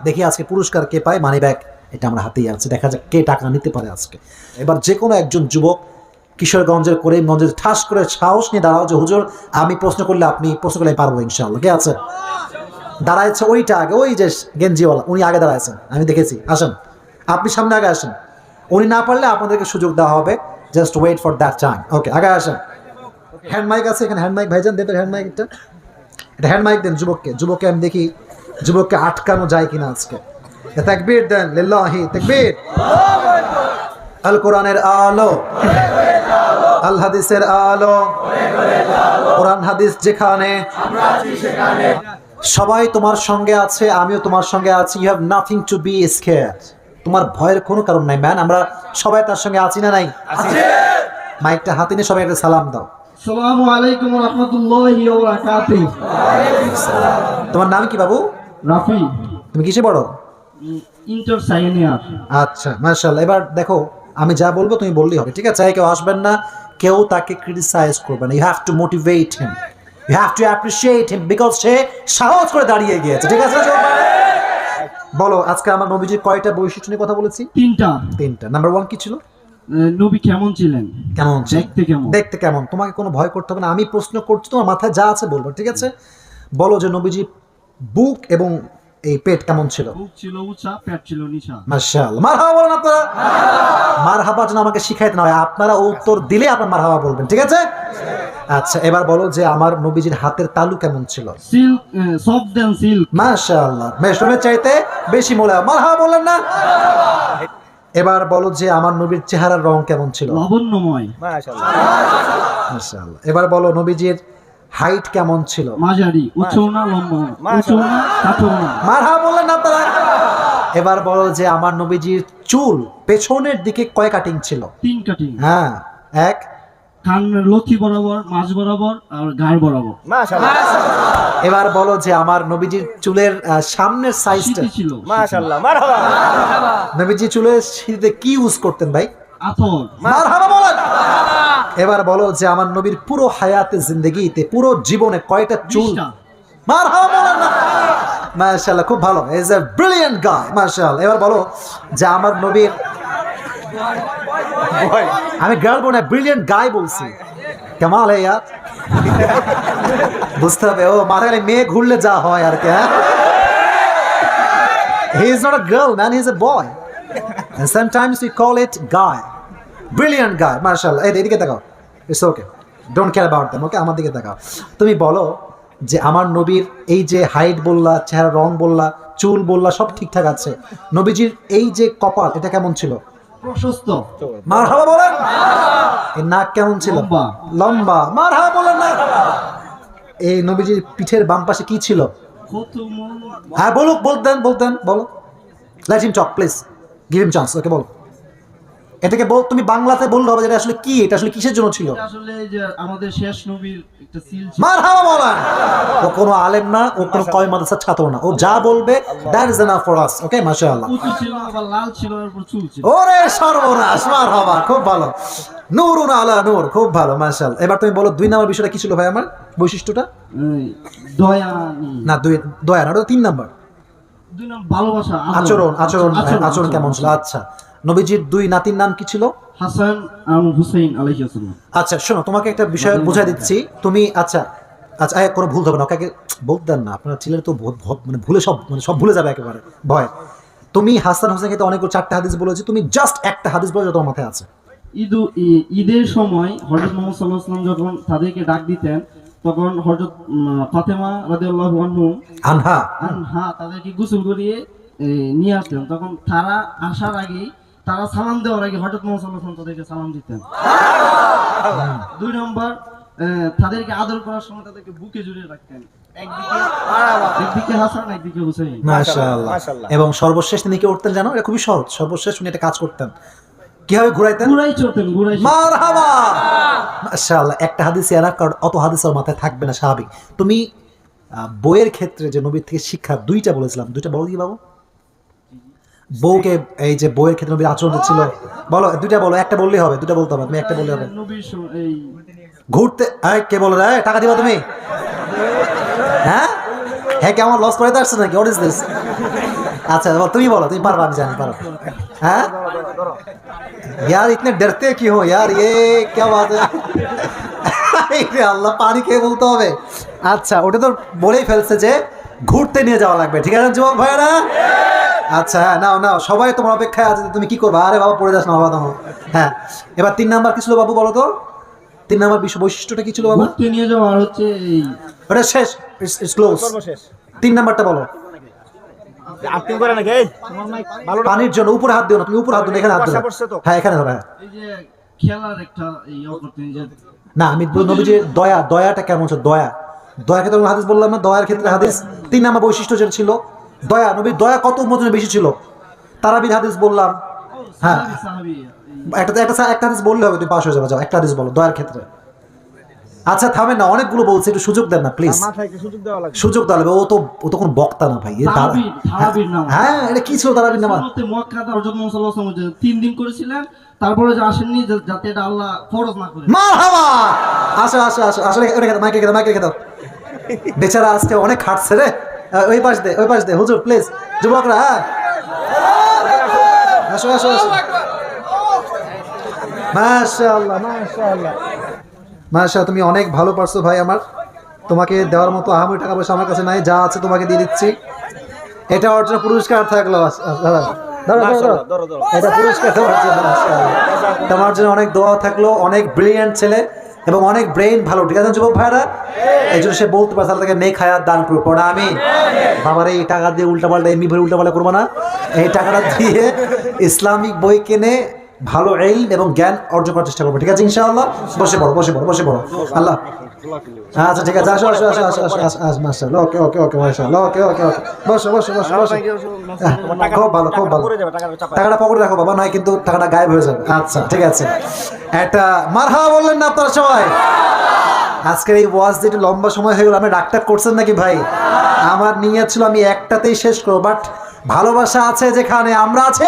দেখি আজকে পুরস্কার কে পায়, মানি ব্যাগ এটা আমরা হাতেই আছে, দেখা যাক কে টাকা নিতে পারে আজকে। এবার যে কোনো একজন যুবক কিশোরগঞ্জের করিমগঞ্জের ঠাস করে সাহস নিয়ে দাঁড়াও যে হুজুর আমি প্রশ্ন করলে আপনি প্রশ্ন করলে পারবো ইনশাআল্লাহ। কে আছে? দাঁড়াইছে ওইটা আগে, ওই যে গেঞ্জিওয়ালা উনি আগে দাঁড়াইছেন, আমি দেখেছি। আসেন, আপনি সামনে আগে আসেন। উনি না পারলে আপনাদেরকে সুযোগ দেওয়া হবে, just wait for that time. Okay, আগে আসেন। হ্যান্ড মাইক আছে এখানে, হ্যান্ড মাইক ভাইজান দেন, হ্যান্ড মাইক এটা হ্যান্ড মাইক দেন যুবককে আমি দেখি যুবককে আটকানো যায় কিনা আজকে। তাকবীর দেন, লিল্লাহি তাকবীর। আল কোরআনের আলো, আল হাদিসের আলো, কোরআন হাদিস যেখানে সবাই তোমার সঙ্গে আছে, আমিও তোমার সঙ্গে আছি। You have nothing to be scared. তোমার ভয়ের কোনো কারণ নাই ম্যান, আমরা সবাই তার সঙ্গে আছি না নাই? মাইকটা হাতে নিয়ে সবাই একটা সালাম দাও। আসসালামু আলাইকুম ওয়া রাহমাতুল্লাহি ওয়া বারাকাতুহু। তোমার নাম কি বাবু? রাফি। তুমি কিসে পড়ো? Inter second year. আচ্ছা, মাশাআল্লাহ। এবার দেখো, আমি যা বলবো তুমি বললেই হবে, ঠিক আছে? কেউ আসবেন না, কেউ তাকে ক্রিটিসাইজ করবে না। You have to motivate him, you have to appreciate him, because সে সাহস করে দাঁড়িয়ে গিয়েছে, ঠিক আছে? বলো, আজকে আমার নবীজির কয়টা বৈশিষ্ট্য নিয়ে কথা বলেছি? তিনটা। নাম্বার 1 কি ছিল? নবী কেমন ছিলেন? কেমন দেখতে কেমন? দেখতে কেমন। তোমাকে কোনো ভয় করতে হবে না, আমি প্রশ্ন করছি, তোমার মাথায় যা আছে বলবো, ঠিক আছে? বলো যে নবীজি বুক এবং এই পেট কেমন ছিল? বুক ছিল উঁচা, পেট ছিল নিচা। মাশাআল্লাহ। মারহাবা বলেন আপনারা। মারহাবা যেন আমাকে শিখাইতে না হয়, আপনারা উত্তর দিলে আপনারা মারহাবা বলবেন, ঠিক আছে? আচ্ছা, এবার বলো যে আমার নবীজির হাতের তালু কেমন ছিল? Silk, soft and silk. মাশাআল্লাহ, মেশরুমের চাইতে বেশি মোলায়েম। মারহাবা বলেন না? এবার বলো যে আমার নবীর চেহারার রং কেমন ছিল? লাবণ্যময়। মাশাআল্লাহ। এবার বলো নবীজির হাইট কেমন ছিল? মাঝারি, উঁচু না লম্বা, উঁচু না কাটো না। মারহাবা বললেন না আপনারা? এবার বলো যে আমার নবীজির চুল পেছনের দিকে কয় কাটিং ছিল? 3 কাটিং। হ্যাঁ, এক। কানের লথি বরাবর, মাঝ বরাবর আর গাড় বরাবর। মাশাআল্লাহ। এবার বলো যে আমার নবীজির চুলের সামনের সাইজটা ছিল। মাশাআল্লাহ, মারহাবা। নবীজি চুলের সিঁড়িতে কি ইউজ করতেন ভাই? আতর। মারহাবা বলেন। এবার বলো যে আমার নবীর পুরো হায়াতে জিন্দেগিতে, পুরো জীবনে কয়টা চুল? 20টা। মারহাবা বলেন না? মাশাআল্লাহ, খুব ভালো। ইজ এ ব্রিলিয়ান্ট গায়, মাশাআল্লাহ। এবার বলো যে আমার নবীর, আমি গার্ল বলে ব্রিলিয়ান্ট গায় বলছি, কামাল হে ইয়ার। বুঝতে হবে, ও মাথা গেলে মেয়ে ঘুরলে যা হয় আর কি। হ্যাঁ, he is not a girl man, he is a boy, and sometimes we call it guy. Brilliant guy, মাশাআল্লাহ। এই এদিকে তাকাও, it's okay, don't care about them, okay? আমার দিকে তাকাও। তুমি বলো যে আমার নবীর এই যে হাইট বললা, চেহারা রং বললা, চুল বললা, সব ঠিকঠাক আছে। নবীজির এই যে কপাল, এটা কেমন ছিল? প্রশস্ত। মারহাবা বলেন। এই নাক কেমন ছিল? লম্বা। লম্বা। মারহাবা বলেন না? এই নবীজির পিঠের বাম পাশে কি ছিল? হ্যাঁ বলুক, বলতেন বলো। Let him talk please, give him chance. ওকে বলো, এটাকে বল, তুমি বাংলাতে বললে হবে এটা আসলে কি, এটা আসলে কিসের জন্য ছিল? আসলে এই যে আমাদের শেষ নবীর একটা সিল ছিল। মারহাবা বলেন। ও কোনো আলেম না, ও কোনো কয় মাদ্রাসার ছাত্র না, ও যা বলবে that is enough for us, okay? মাশাআল্লাহ। উঁচু ছিল, আবার লাল ছিল, এরপর চুল ছিল। ওরে সর্বনাশ, মারহাবা, খুব ভালো। নূরুন আলা নূর, খুব ভালো, মাশাআল্লাহ। এবার তুমি বলো 2 নম্বর বিষয়টা কি ছিল ভাই আমার বৈশিষ্ট্যটা? দয়া না, দয়া না, ওটা 3 নাম্বার। 2 নম্বর ভালোবাসা, আচরণ কেমন ছিল? আচ্ছা, নবীজির 2 নাতির নাম কি ছিল? হাসান আর হুসাইন আলাইহিস সালাম। আচ্ছা শোনো, তোমাকে একটা বিষয় বুঝাই দিচ্ছি। তুমি আচ্ছা কোনো ভুল হবে না, কাকে বলতেন না, আপনার ছেলের তো মানে ভুলে সব ভুলে যাবে একেবারে ভয়। তুমি হাসান হোসেনকে তো অনেক 4টা হাদিস বলেছি, তুমি জাস্ট একটা হাদিস বলে যত মাথায় আছে। ঈদের সময় হযরত মুহাম্মদ সাল্লাল্লাহু আলাইহি ওয়াসাল্লাম যখন তাদেরকে ডাক দিতেন, তখন হযরত ফাতেমা রাদিয়াল্লাহু আনহা তাদেরকে গোসল করিয়ে নিয়ে আসতেন। তখন তারা আসার আগে, তারা সালাম দেওয়ার আগে হযরত মুহাম্মদ সাল্লাল্লাহু আলাইহি ওয়াসাল্লাম তাদেরকে সালাম দিতেন। 2 নম্বর, তাদেরকে আদর করার সময় তাদেরকে বুকে জড়িয়ে রাখতেন। একদিকে হাসান, একদিকে হুসাইন। মাশাআল্লাহ। এবং সর্বশেষ তিনি কি করতেন জানো? এটা খুবই সহজ। সর্বশেষ উনি একটা কাজ করতেন, কিভাবে ঘুরাইতেন? মারহাবা, মাশাআল্লাহ। একটা হাদিস এরাক, কারণ অত হাদিস আর মাথায় থাকবে না, স্বাভাবিক। তুমি বইয়ের ক্ষেত্রে যে নবীর থেকে শিক্ষা 2টা বলেছিলাম, 2টা বলো কি বাবু? বউকে এই যে বইয়ের ক্ষেত্রে নবীর আচরণ ছিল, বলো 2টা বলো, একটা বললেই হবে, 2টা বলতে হবে, তুমি একটা বললে হবে। ঘুরতে, কে বলো রে? টাকা দিবা তুমি? হ্যাঁ, কেমন লস করে আসছে নাকি? What is this? अच्छा তুমি বলো, তুমি পারবা, আমি জানি পারো। হ্যাঁ यार इतने डरते क्यों हो यार, ये क्या बात है? আল্লাহ, পানি খেয়ে বলতে হবে। আচ্ছা, ওটা তো বলেই ফেলছে যে ঘুরতে নিয়ে যাওয়া লাগবে, ঠিক আছে যুবক ভাইরা? আচ্ছা হ্যাঁ, নাও নাও, সবাই তোমার অপেক্ষায় আছে, তুমি কি করবা? আরে বাবা পড়ে যাস না বাবা তোমার। হ্যাঁ, এবার 3 নাম্বার কি ছিল বাবু, বলো তো 3 নাম্বার বৈশিষ্ট্যটা কি ছিল বাবা? ঘুরতে নিয়ে যাওয়া আর হচ্ছে এই ওটা শেষ, ইটস ক্লোজ। 3 নাম্বারটা বলো। আপনি করে নাকি এই ভালো পানির জন্য উপরে হাত দিও না, তুমি উপরে হাত দিও না, এখানে হাত দিও। হ্যাঁ এখানে ধরো, হ্যাঁ। এই যে খেলার একটা ইয়ে করতেন যে না আমি নবীজির দয়াটা কেমন ছিল, দয়ার ক্ষেত্রে আমি হাদিস বললাম না, দয়ার ক্ষেত্রে হাদিস 3 নাম্বার বৈশিষ্ট্য যেটা ছিল দয়া। নবীর দয়া কত উম্মতের বেশি ছিল, তারাবির হাদিস বললাম। হ্যাঁ সাহাবী একটা হাদিস বললে হবে, তুমি পাস হয়ে যাবে। যাও একটা হাদিস বলো দয়ার ক্ষেত্রে। আচ্ছা থামেন না, অনেকগুলো বলছি, একটু সুযোগ দেন না প্লিজ। মাথায় কি সুযোগ দেওয়া লাগবে? সুযোগ দেওয়া লাগবে, ও তো কোনো বক্তা না ভাই। তারাবির নাম। হ্যাঁ এটা কি ছিল তারাবির নামাজ? সুন্নতে মুআক্কাদা হযরত মুহাম্মদ সাল্লাল্লাহু আলাইহি ওয়াসাল্লাম 3 দিন করেছিলেন, তারপরে যে আসেননি যাতে এটা আল্লাহ ফরজ না করে। মারহাবা, আসো আসো আসো, আসলে মাইকে খেতে দাও। বেচারা আজকে অনেক খাটছে রে। ওই পাশ দে হুজুর প্লিজ, যুবকরা হ্যাঁ আসো আসো আসো। মাশাআল্লাহ মাশাআল্লাহ মাশাআল্লাহ, তুমি অনেক ভালো পারছো ভাই আমার। তোমাকে দেওয়ার মতো আহামরি টাকা পয়সা আমার কাছে নাই, যা আছে তোমাকে দিয়ে দিচ্ছি। এটা ওর জন্য পুরস্কার থাকলো। এটা পুরস্কার তোমার জন্য। তোমার জন্য অনেক দোয়া থাকলো, অনেক ব্রিলিয়ান্ট ছেলে এবং অনেক ব্রেইন ভালো, ঠিক আছে যুবক ভাইরা? এই জন্য সে বলতে পারে তাকে নেক হায়াত দান করবো না আমি। বাবার এই টাকা দিয়ে উল্টাপাল্টা এমনি ভরে উল্টাপাল্টা করবো না, এই টাকাটা দিয়ে ইসলামিক বই কিনে ভালো ইলম এবং জ্ঞান অর্জন করার চেষ্টা করবো, ঠিক আছে ইনশাআল্লাহ? বসে পড়ো আল্লাহ। আচ্ছা ঠিক আছে, আসো আসো আসো আসো আসো আসো মাশাআল্লাহ। ওকে মাশাআল্লাহ, ওকে বসো। খুব ভালো টাকাটা পকেটে রাখো বাবা, নয় কিন্তু টাকাটা গায়েব হয়ে যাবে। আচ্ছা ঠিক আছে, একটা মারহাবা বললেন না আপনারা সবাই? আজকের এই ওয়াজ যেটা লম্বা সময় হয়ে গেল, আমি ডাক্তার করছেন নাকি ভাই? আমার নিয়ত ছিল আমি একটাতেই শেষ করবো, বাট ভালোবাসা আছে যেখানে আমরা আছে।